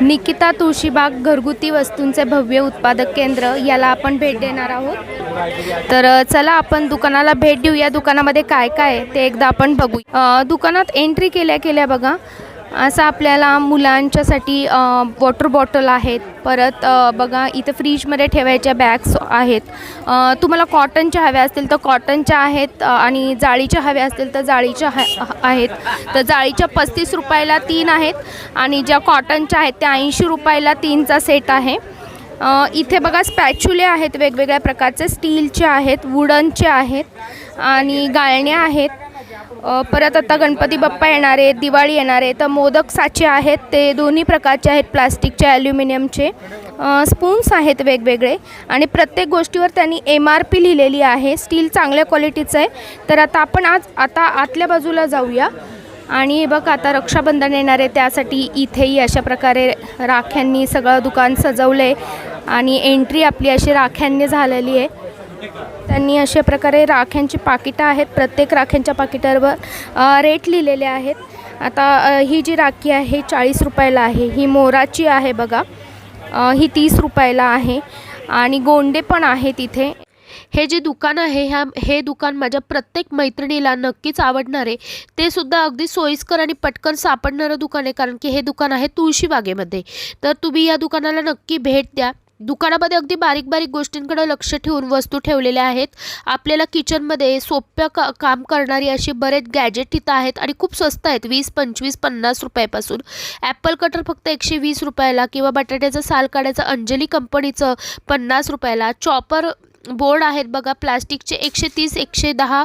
निकिता तुळशीबाग घरगुती वस्तूंचे भव्य उत्पादक केंद्र याला आपण भेट देणार आहोत। तर चला आपण दुकानाला भेट देऊ। या दुकानामध्ये काय काय आहे ते एकदा आपण बघू। दुकानात एंट्री केल्या बघा असं आपल्याला मुलांच्यासाठी वॉटर बॉटल आहेत। परत बघा इथे फ्रीजमध्ये ठेवायच्या बॅग्स आहेत। तुम्हाला कॉटनच्या हव्या असतील तर कॉटनच्या आहेत आणि जाळीच्या हव्या असतील तर जाळीच्या आहेत। तर जाळीच्या 35 रुपयाला 3 आहेत आणि ज्या कॉटनच्या आहेत त्या 80 रुपयाला 3चा सेट आहे। इथे बघा स्पॅच्युले आहेत वेगवेगळ्या प्रकारचे, स्टीलचे आहेत, वुडनचे आहेत आणि गाळण्या आहेत। परत आता गणपती बाप्पा येणार आहेत, दिवाळी येणार आहे, तर मोदक साचे आहेत ते दोन्ही प्रकारचे आहेत, प्लास्टिकचे, ॲल्युमिनियमचे। स्पून्स आहेत वेगवेगळे आणि प्रत्येक गोष्टीवर त्यांनी MRP लिहिलेली आहे। स्टील चांगल्या क्वालिटीचं आहे। तर आपण आता आतल्या बाजूला जाऊया आणि बघ आता रक्षाबंधन येणार आहे त्यासाठी इथेही अशा प्रकारे राख्यांनी सगळं दुकान सजवलं आहे आणि एंट्री आपली अशी राख्यांनी झालेली आहे। त्यांनी अशा प्रकारे राख्यांची पाकिटं आहेत, प्रत्येक राख्यांच्या पाकिटावर रेट लिहिलेले आहेत। आता ही जी राखी आहे 40 रुपयाला आहे, ही मोराची आहे बघा, ही 30 रुपयाला आहे आणि गोंडे पण आहेत इथे। हे जे दुकान आहे हे दुकान माझ्या प्रत्येक मैत्रिणीला नक्कीच आवडणार आहे। ते सुद्धा अगदी सोयीस्कर आणि पटकन सापडणारं दुकान आहे, कारण की हे दुकान आहे तुळशीबागेमध्ये। तर तुम्ही या दुकानाला नक्की भेट द्या। दुकानामध्ये अगदी बारीक बारीक गोष्टींकडे लक्ष ठेवून वस्तू ठेवलेल्या आहेत। आपल्याला किचनमध्ये सोप्या काम करणारी अशी बरेच गॅजेट इथं आहेत आणि खूप स्वस्त आहेत, 20, 25, 50 रुपयापासून। ॲपल कटर फक्त 120 रुपयाला किंवा बटाट्याचं साल काढायचं अंजली कंपनीचं 50 रुपयाला। चॉपर बोर्ड आहेत बघा, प्लास्टिकचे 130, 110,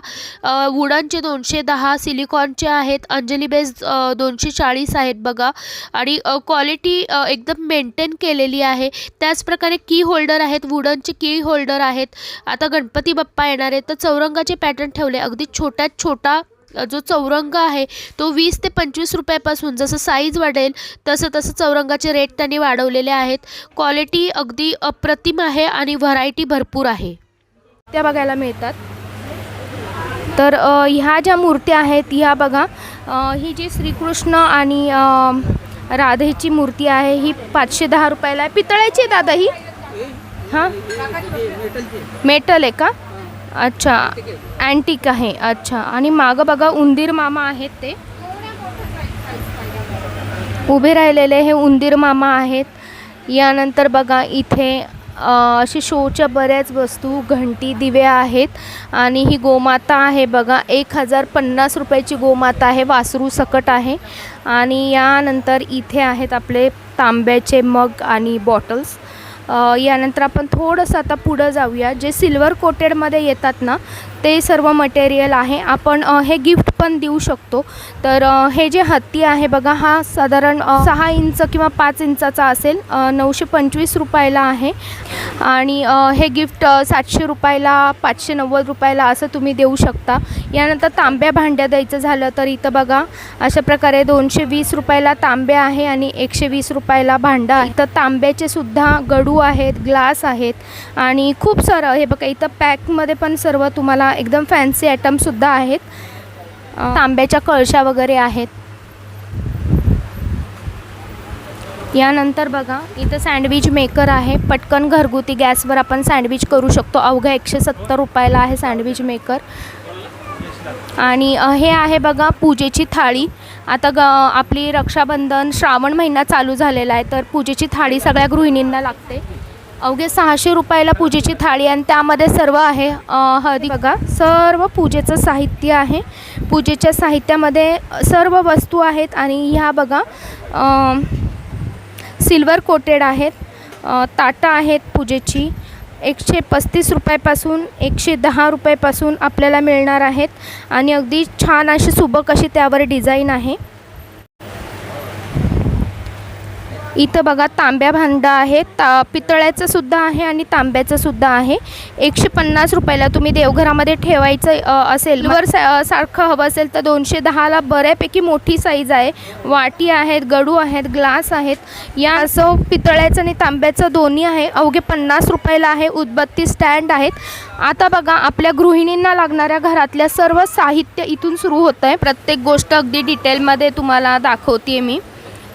वुडनचे 210, सिलिकॉनचे आहेत, अंजली बेस 240 आहेत बघा आणि क्वालिटी एकदम मेंटेन केलेली आहे। त्याचप्रकारे की होल्डर आहेत, वुडनचे की होल्डर आहेत। आता गणपती बाप्पा येणार आहेत तर चौरंगाचे पॅटर्न ठेवले, अगदी छोट्यात छोटा जो चौरंग आहे तो 20 ते 25 रुपयापासून, जसं साईज वाढेल तसं चौरंगाचे रेट त्यांनी वाढवलेले आहेत। क्वालिटी अगदी अप्रतिम आहे आणि व्हरायटी भरपूर आहे, त्या बघायला मिळतात। तर ह्या ज्या मूर्त्या आहेत ह्या बघा, ही जी श्रीकृष्ण आणि राधेची मूर्ती आहे ही 510 रुपयाला आहे। पितळाची आहे दादा ही? हां, मेटल आहे का? अच्छा, अँटिक आहे। अच्छा, आणि मागं बघा उंदीर मामा आहेत, ते उभे राहिलेले हे उंदीर मामा आहेत। यानंतर बघा इथे अशी शोच्या बऱ्याच वस्तू, घंटी, दिवे आहेत आणि ही गोमाता आहे बघा, 1050 रुपयाची गोमाता आहे, वासरू सकट आहे। आणि यानंतर इथे आहेत आपले तांब्याचे मग आणि बॉटल्स। यानंतर आपण थोडंसं आता पुढं जाऊया, जे सिल्वर कोटेडमध्ये येतात ना ते सर्व मटेरियल आहे। आपण हे गिफ्ट पण देऊ शकतो। तर हे जे हत्ती आहे बघा, हा साधारण 6 इंच किंवा 5 इंचाचा असेल, 925 रुपयाला आहे आणि हे गिफ्ट 700 रुपयाला, 590 रुपयाला असं तुम्ही देऊ शकता। यानंतर तांब्या भांड्या द्यायचं झालं तर इथं बघा अशा प्रकारे 220 रुपयाला तांब्या आहे आणि 120 रुपयाला भांडा। इथं तांब्याचे सुद्धा गडू आहेत, ग्लास आहेत आणि खूप सारं हे बघा इथं पॅकमध्ये पण सर्व तुम्हाला एकदम फॅन्सी आयटमसुद्धा आहेत। तांब्याच्या कळशा वगैरे आहेत। यानंतर बघा इथं सँडविच मेकर आहे, पटकन घरगुती गॅसवर आपण सँडविच करू शकतो। अवघ्या 170 रुपयाला आहे सँडविच मेकर। आणि हे आहे बघा पूजेची थाळी। आता आपली रक्षाबंधन, श्रावण महिना चालू झालेला आहे, तर पूजेची थाळी सगळ्या गृहिणींना लागते। अवघे 600 रुपयाला पूजेची थाळी आणि त्यामध्ये सर्व आहे। हळदी बघा, सर्व पूजेचं साहित्य आहे। पूजेच्या साहित्यामध्ये सर्व वस्तू आहेत आणि ह्या बघा सिल्वर कोटेड आहेत। ताटं आहेत पूजेची, 135 रुपयापासून 110 रुपयापासून आपल्याला मिळणार आहेत आणि अगदी छान अशी सुबक अशी त्यावर डिझाईन आहे। इथं बघा तांब्या भांडं आहे, पितळ्याचं सुद्धा आहे आणि तांब्याचं सुद्धा आहे। 150 रुपयाला तुम्ही देवघरामध्ये ठेवायचं असेल, वर सारखं हवं असेल तर 210ला बऱ्यापैकी मोठी साईज आहे। वाटी आहेत, गडू आहेत, ग्लास आहेत। या असं पितळ्याचं आणि तांब्याचं दोन्ही आहे, अवघे 50 रुपयाला आहे। उदबत्ती स्टँड आहेत। आता बघा आपल्या गृहिणींना लागणाऱ्या घरातल्या सर्व साहित्य इथून सुरू होतं आहे। प्रत्येक गोष्ट अगदी डिटेलमध्ये तुम्हाला दाखवते मी।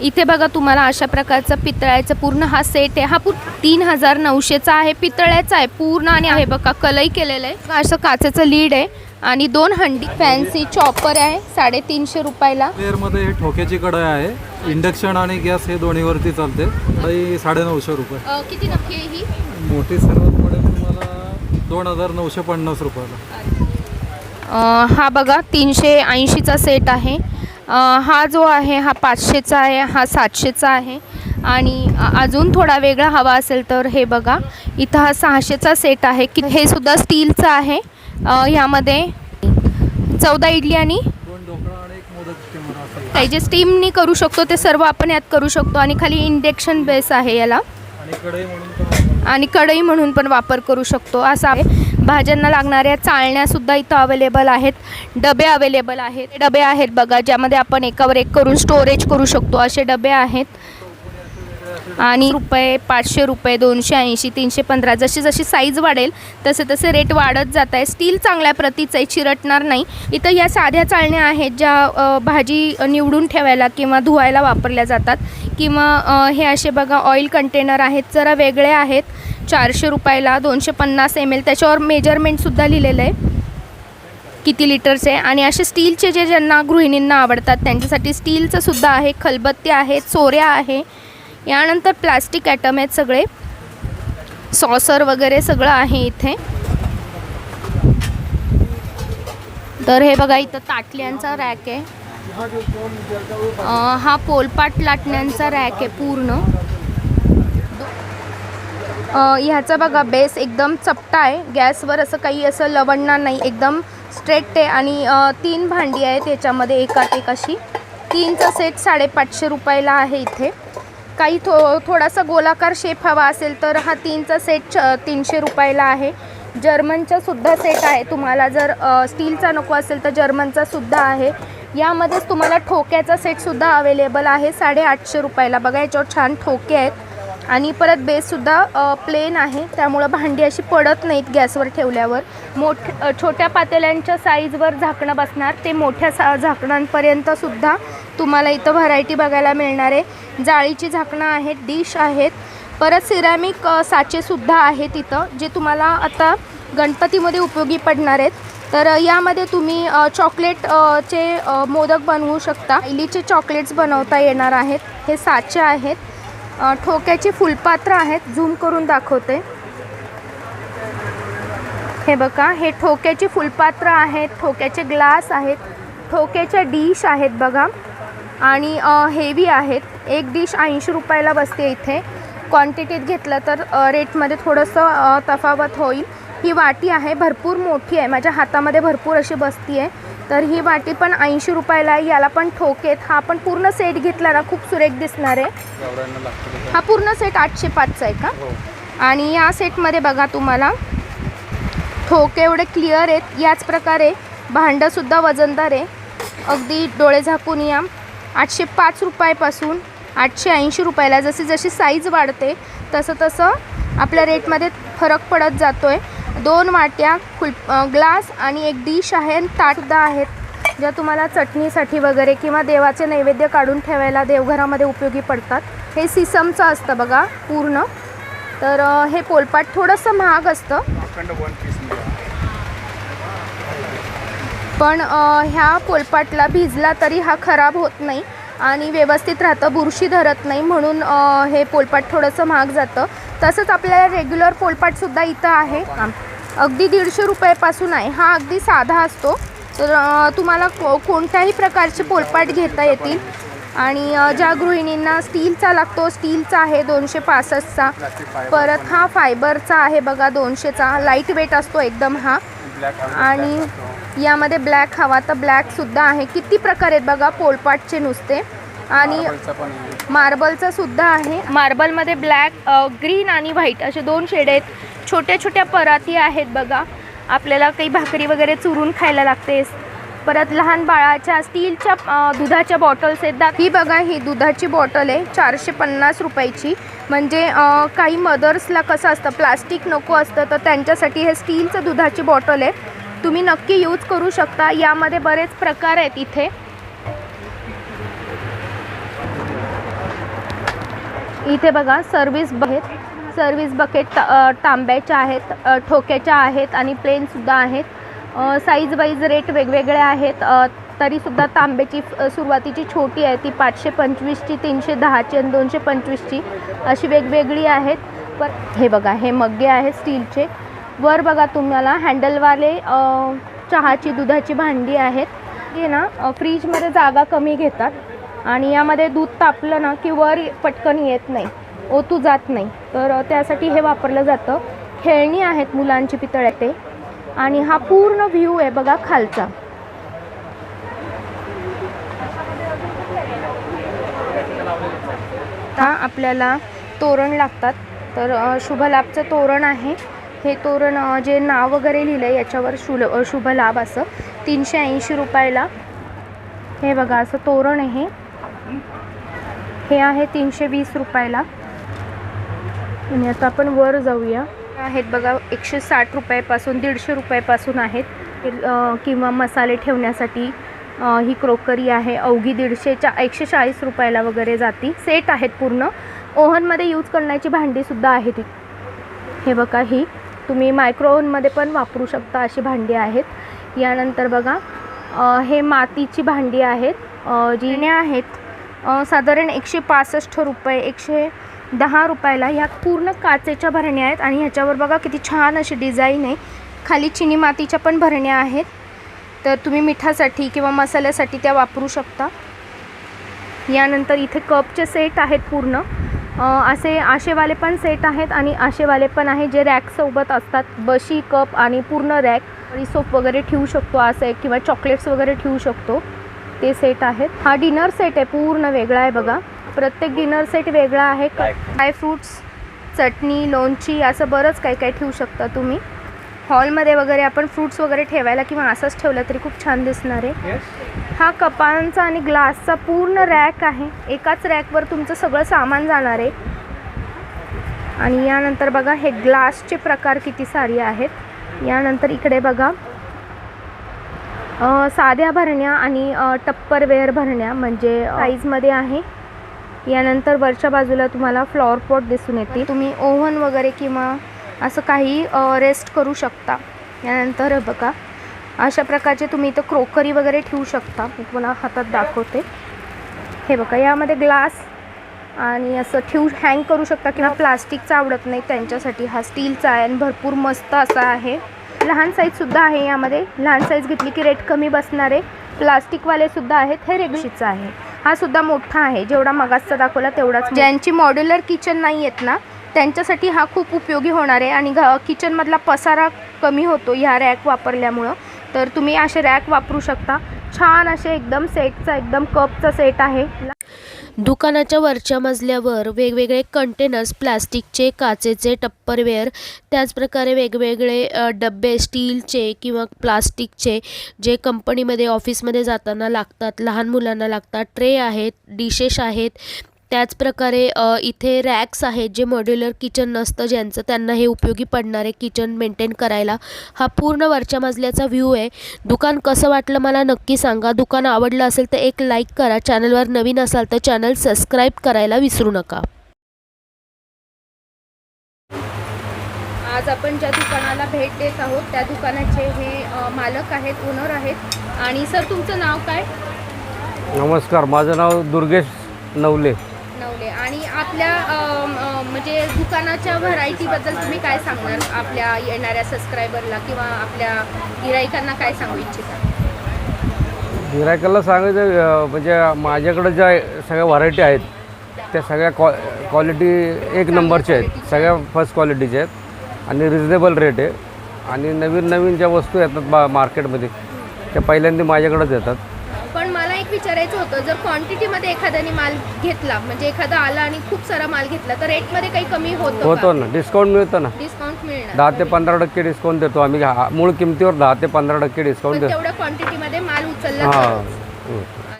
इथे बघा तुम्हाला अशा प्रकारचा पितळाचा पूर्ण हा सेट आहे. हा 3900चा आहे, पितळ्याचा आहे पूर्ण आणि आहे बघा कलई केलेलं आहे. असं काचेचं लीड आहे आणि 2 हंडी. फॅन्सी चॉपर आहे 350 रुपयाला. मध्ये हे ठोक्याची कढई आहे. इंडक्शन आणि गॅस हे दोन्हीवरती चालते. कढई 950 रुपये. किती नक्की आहे ही? मोठी सर्वात पडेल तुम्हाला 2950 रुपयाला. हा बघा 380चा सेट आहे. हा जो आहे हा 500चा आहे, हा 700चा आहे आणि अजून थोडा वेगळा हवा असेल तर हे बघा इथं हा 600चा सेट आहे की हे सुद्धा स्टीलचं आहे. ह्यामध्ये 14 इडली आणि 2 ढोकळा आणि 1 मोदक स्टीमर असेल. काही जे स्टीमनी करू शकतो ते सर्व आपण यात करू शकतो आणि खाली इंडक्शन बेस आहे याला आणि कढई म्हणून पण वापर करू शकतो असा आहे. भाज्यांना लागणाऱ्या चाळण्यासुद्धा इथं अवेलेबल आहेत. डबे अवेलेबल आहेत. डबे आहेत बघा ज्यामध्ये आपण एकावर एक करून स्टोरेज करू शकतो असे डबे आहेत. आणि रुपये 500 रुपये 280 315 जशी जशी साईज वाढेल तसे तसे रेट वाढत जात आहे. स्टील चांगल्या प्रतीचं आहे, चिरटणार नाही. इथं या साध्या चाळण्या आहेत ज्या भाजी निवडून ठेवायला किंवा धुवायला वापरल्या जातात किंवा हे असे बघा ऑइल कंटेनर आहेत जरा वेगळे आहेत. 400 रुपयाला 250 ml त्याच्यावर मेजरमेंटसुद्धा लिहिलेलं आहे किती लिटरचे. आणि असे स्टीलचे जे ज्यांना गृहिणींना आवडतात त्यांच्यासाठी स्टीलचं सुद्धा आहे. खलबत्ते आहेत, चोऱ्या आहे. यानंतर प्लास्टिक ॲटम आहेत सगळे, सॉसर वगैरे सगळं आहे इथे. तर हे बघा इथं ताटल्यांचा रॅक आहे. हा पोलपाट लाटण्यांचा रॅक आहे पूर्ण. ह्याचा बघा बेस एकदम चपटा आहे. गॅसवर असं काही असं लवणणार नाही, एकदम स्ट्रेट आहे. आणि 3 भांडी आहेत याच्यामध्ये एकात एक अशी. 3चा सेट 550 रुपयाला आहे इथे. काही थोडासा गोलाकार शेप हवा असेल तर हा 3चा सेट 300 रुपयाला आहे. जर्मनचा सुद्धा सेट आहे. तुम्हाला जर स्टीलचा नको असेल तर जर्मनचा सुद्धा आहे. यामध्येच तुम्हाला ठोक्याचा सेटसुद्धा अवेलेबल आहे 850 रुपयाला. बघा याच्यावर छान ठोके आहेत आणि परत बेससुद्धा प्लेन आहे त्यामुळं भांडी अशी पडत नाहीत गॅसवर ठेवल्यावर. छोट्या पातेल्यांच्या साईजवर झाकणं बसणार ते मोठ्या झाकणांपर्यंतसुद्धा तुम्हाला इथं व्हरायटी बघायला मिळणार आहे. जाळीची झाकणं आहेत, डिश आहेत, परत सिरॅमिक साचेसुद्धा आहेत इथं जे तुम्हाला आता गणपतीमध्ये उपयोगी पडणार आहेत. तर यामध्ये तुम्ही चॉकलेटचे मोदक बनवू शकता. इलीचे चॉकलेट्स बनवता येणार आहेत. हे साचे आहेत. ठोक्याची फुलपात्र आहेत, झूम करून दाखवते. हे बघा हे ठोक्याची फुलपात्र आहेत, ठोक्याचे ग्लास आहेत, ठोक्याच्या डिश आहेत बघा आणि हेवी आहेत. एक डिश 80 रुपयाला बसते इथे. क्वांटिटीत घेतलं तर रेटमध्ये थोडंसं तफावत होईल. ही वाटी आहे, भरपूर मोठी आहे, माझ्या हातामध्ये भरपूर अशी बसती आहे. तर ही वाटी पण 80 रुपयाला आहे. याला पण ठोकेत. हा पण पूर्ण सेट घेतला ना खूप सुरेख दिसणार आहे. हा पूर्ण सेट 805चा आहे का? आणि या सेटमध्ये बघा तुम्हाला ठोके एवढे क्लिअर आहेत. याच प्रकारे भांडंसुद्धा वजनदार आहे. अगदी डोळे झाकून या. 805 रुपयापासून 880 रुपयाला जशी जशी साईज वाढते तसं तसं आपल्या रेटमध्ये फरक पडत जातो आहे. 2 वाट्या ग्लास आणि एक डिश आहे आणि ताटसुद्धा आहेत ज्या तुम्हाला चटणीसाठी वगैरे किंवा देवाचे नैवेद्य काढून ठेवायला देवघरामध्ये उपयोगी पडतात. हे सिसमचं असतं बघा पूर्ण. तर हे पोलपाट थोडंसं महाग असतं पण ह्या पोलपाटला भिजला तरी हा खराब होत नाही आणि व्यवस्थित राहतं, बुरशी धरत नाही म्हणून हे पोलपाट थोडंसं महाग जातं. तसंच आपल्याला रेग्युलर पोलपाटसुद्धा इथं आहे. अगदी 150 रुपयापासून आहे. हा अगदी साधा असतो. तर तुम्हाला कोणत्याही प्रकारचे पोलपाट घेता येतील. आणि ज्या गृहिणींना स्टीलचा लागतो स्टीलचा आहे 265चा. परत हा फायबरचा आहे बघा 200चा. लाईट वेट असतो एकदम हा. आणि यामध्ये ब्लॅक हवा तर ब्लॅकसुद्धा आहे. किती प्रकार आहेत बघा पोलपाटचे नुसते. आणि मार्बलचा सुद्धा आहे. मार्बलमध्ये ब्लॅक, ग्रीन आणि व्हाईट असे 2 शेड आहेत. छोट्या छोट्या पराती आहेत बघा. आपल्याला काही भाकरी वगैरे चुरून खायला लागते. परत लहान बाळाच्या स्टीलच्या दुधाच्या बॉटल्स आहेत. ही बघा ही दुधाची बॉटल आहे 450 रुपयाची. म्हणजे काही मदर्सला कसं असतं प्लास्टिक नको असतं तर त्यांच्यासाठी हे स्टीलचं दुधाची बॉटल आहे. तुम्ही नक्की यूज करू शकता. यामध्ये बरेच प्रकार आहेत इथे. इथे बघा सर्विस बकेट तांब्याच्या आहेत, ठोक्याच्या आहेत आणि प्लेनसुद्धा आहेत. साईज वाईज रेट वेगवेगळे आहेत. तरीसुद्धा तांब्याची सुरुवातीची छोटी आहे ती 525ची, 310ची आणि 225ची अशी वेगवेगळी आहेत. पण हे बघा हे मग्गे आहेत स्टीलचे. वर बघा तुम्हाला हँडलवाले चहाची दुधाची भांडी आहेत. हे ना फ्रीजमध्ये जागा कमी घेतात आणि यामध्ये दूध तापलं ना की वर पटकन येत नाही, ओतू जात नाही, तर त्यासाठी हे वापरलं जातं. खेळणी आहेत मुलांची पितळ्याचे. आणि हा पूर्ण व्ह्यू आहे बघा खालचा. आता आपल्याला तोरण लागतात, तर शुभलाभचं तोरण आहे. हे तोरण जे नाव वगैरे लिहिलं आहे याच्यावर शुभलाभ असं 380 रुपयाला. हे बघा असं तोरण आहे. हे आहे 320 रुपयाला. आणि आता आपण वर जाऊया. आहेत बघा 160 रुपयापासून 150 रुपयापासून आहेत. किंवा मसाले ठेवण्यासाठी ही क्रोकरी आहे, अवघी 140 रुपयाला वगैरे जाती. सेट आहेत पूर्ण. ओव्हनमध्ये यूज करण्याची भांडीसुद्धा आहेत. हे बघा ही तुम्ही मायक्रो ओव्हनमध्ये पण वापरू शकता अशी भांडी आहेत. यानंतर बघा हे मातीची भांडी आहेत. जिन्या आहेत साधारण 165 रुपये, 110 रुपयाला. ह्या पूर्ण काचेच्या भरण्या आहेत आणि ह्याच्यावर बघा किती छान अशी डिझाईन आहे. खाली चिनी मातीच्या पण भरण्या आहेत, तर तुम्ही मिठासाठी किंवा मसाल्यासाठी त्या वापरू शकता. यानंतर इथे कपचे सेट आहेत पूर्ण. असे आशेवाले पण सेट आहेत आणि आशेवाले पण आहे जे रॅकसोबत असतात. बशी, कप आणि पूर्ण रॅक. सोप वगैरे ठेवू शकतो असं एक, किंवा चॉकलेट्स वगैरे ठेवू शकतो, ते सेट आहेत. हा डिनर सेट आहे, पूर्ण वेगळा आहे बघा. प्रत्येक डिनर सेट वेगळा आहे. ड्रायफ्रूट्स, चटणी, लोणची असं बरंच काही काही ठेवू शकता तुम्ही. हॉलमध्ये वगैरे आपण फ्रूट्स वगैरे ठेवायला किंवा असंच ठेवलं तरी खूप छान दिसणार आहे. हा कपांचा आणि ग्लासचा पूर्ण रॅक आहे. एकाच रॅकवर तुमचं सगळं सामान जाणार आहे. आणि यानंतर बघा हे ग्लासचे प्रकार किती सारे आहेत. यानंतर इकडे बघा साध्या भरण्या आणि टप्परवेअर भरण्या म्हणजे साईजमध्ये आहे. यानंतर वरच्या बाजूला तुम्हाला फ्लॉवर पॉट दिसून येते. तुम्ही ओव्हन वगैरे किंवा असं काही रेस्ट करू शकता. यानंतर बघा अशा प्रकारचे तुम्ही इथं क्रोकरी वगैरे ठेवू शकता. मी तुम्हाला हातात दाखवते. हे बघा यामध्ये ग्लास आणि असं हँग करू शकता, किंवा प्लास्टिकचा आवडत नाही त्यांच्यासाठी हा स्टीलचा आहे आणि भरपूर मस्त असा आहे. लहान साईजसुद्धा आहे यामध्ये. लहान साईज घेतली की रेट कमी बसणार आहे. प्लास्टिकवालेसुद्धा आहेत. हे रेग्युलरचा आहे. हा सुद्धा मोठा आहे, जेवढा मगाचचा दाखवला तेवढाच. ज्यांची मॉड्युलर किचन नाही आहेत ना त्यांच्यासाठी हा खूप उपयोगी होणार आहे. आणि किचनमधला पसारा कमी होतो ह्या रॅक वापरल्यामुळं. तर तुम्ही असे रॅक वापरू शकता. छान असे एकदम सेटचा, एकदम कपचा सेट आहे. दुकानाच्या वरच्या मजल्यावर वेगवेगळे कंटेनर्स, प्लास्टिकचे, काचेचे, टप्परवेअर, त्याचप्रकारे वेगवेगळे डबे स्टीलचे किंवा प्लास्टिकचे जे कंपनीमध्ये ऑफिसमध्ये जाताना लागतात, लहान मुलांना लागतात, ट्रे आहेत, डिशेस आहेत. त्याचप्रकारे इथे रॅक्स आहेत जे मॉड्युलर किचन नसतं ज्यांचं, त्यांना हे उपयोगी पडणार आहे किचन मेंटेन करायला. हा पूर्ण वरच्या मजल्याचा व्ह्यू आहे. दुकान कसं वाटलं मला नक्की सांगा. दुकान आवडलं असेल तर एक लाईक करा. चॅनलवर नवीन असाल तर चॅनल सबस्क्राईब करायला विसरू नका. आज आपण ज्या दुकानाला भेट देत आहोत त्या दुकानाचे हे मालक आहेत, ओनर आहेत. आणि सर तुमचं नाव काय? नमस्कार, माझं नाव दुर्गेश नवले. आणि आपल्या म्हणजे दुकानाच्या व्हरायटीबद्दल तुम्ही काय सांगणार आपल्या येणाऱ्या सबस्क्रायबरला किंवा आपल्या गिराईकांना काय सांगू इच्छिता? गिरायकाला सांगायचं म्हणजे माझ्याकडे ज्या सगळ्या व्हरायटी आहेत त्या सगळ्या क्वालिटी एक नंबरच्या आहेत. सगळ्या फर्स्ट क्वालिटीच्या आहेत आणि रिजनेबल रेट आहे. आणि नवीन ज्या वस्तू येतात मार्केटमध्ये त्या पहिल्यांदा माझ्याकडेच येतात. पण मला एक विचारायचं होतं, जर क्वांटिटीमध्ये एखाद्याने माल घेतला, म्हणजे एखादा आला आणि खूप सारा माल घेतला, तर रेटमध्ये काही कमी होतो ना, डिस्काउंट मिळतं ना. डिस्काउंट मिळणार 10 ते 15% डिस्काउंट देतो आम्ही. मूळ किमतीवर 10 ते 15% डिस्काउंट देतो तेवढ्या क्वांटिटीमध्ये माल उचलला. हां.